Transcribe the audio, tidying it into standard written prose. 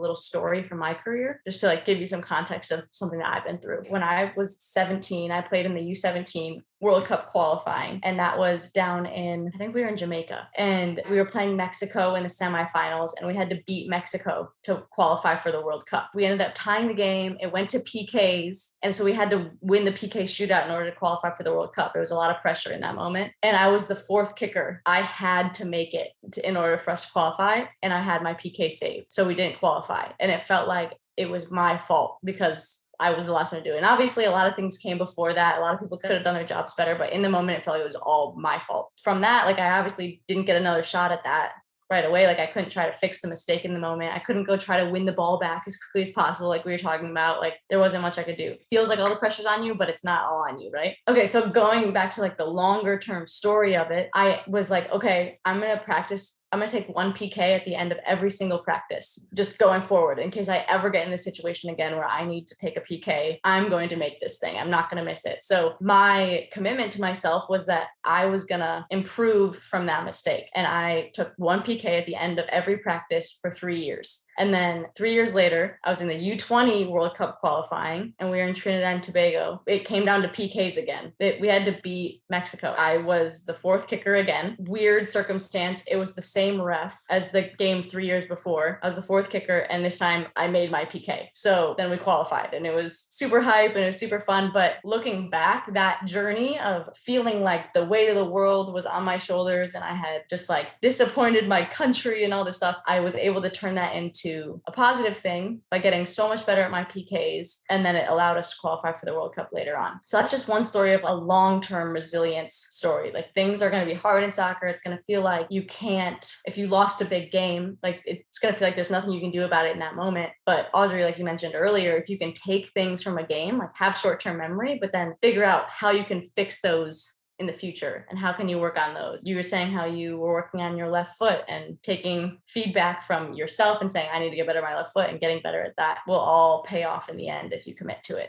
little story from my career, just to like give you some context of something that I've been through. When I was 17, I played in the U17 World Cup qualifying, and that was down in, I think we were in Jamaica, and we were playing Mexico in the semifinals, and we had to beat Mexico to qualify for the World Cup. We ended up tying the game. It went to PKs, and so we had to win the PK shootout in order to qualify for the World Cup. There was a lot of pressure in that moment, and I was the fourth kicker. I had to make it in order for us to qualify, and I had my PK saved, so we didn't qualify, and it felt like it was my fault because I was the last one to do it. And obviously, a lot of things came before that. A lot of people could have done their jobs better, but in the moment, it felt like it was all my fault. From that, like, I obviously didn't get another shot at that right away. Like, I couldn't try to fix the mistake in the moment. I couldn't go try to win the ball back as quickly as possible, like we were talking about. Like, there wasn't much I could do. It feels like all the pressure's on you, but it's not all on you, right? Okay, so going back to like the longer term story of it, I was like, okay, I'm going to practice. I'm going to take one PK at the end of every single practice, just going forward, in case I ever get in this situation again where I need to take a PK. I'm going to make this thing. I'm not going to miss it. So my commitment to myself was that I was going to improve from that mistake. And I took one PK at the end of every practice for 3 years. And then 3 years later, I was in the U20 World Cup qualifying, and we were in Trinidad and Tobago. It came down to PKs again. We had to beat Mexico. I was the fourth kicker again. Weird circumstance. It was the same ref as the game 3 years before. I was the fourth kicker, and this time I made my PK. So then we qualified, and it was super hype and it was super fun. But looking back, that journey of feeling like the weight of the world was on my shoulders and I had just like disappointed my country and all this stuff, I was able to turn that into a positive thing by getting so much better at my PKs. And then it allowed us to qualify for the World Cup later on. So that's just one story of a long-term resilience story. Like, things are going to be hard in soccer. It's going to feel like you can't, if you lost a big game, like, it's going to feel like there's nothing you can do about it in that moment. But Audrey, like you mentioned earlier, if you can take things from a game, like have short-term memory, but then figure out how you can fix those in the future and how can you work on those. You were saying how you were working on your left foot, and taking feedback from yourself and saying, I need to get better at my left foot, and getting better at that will all pay off in the end if you commit to it.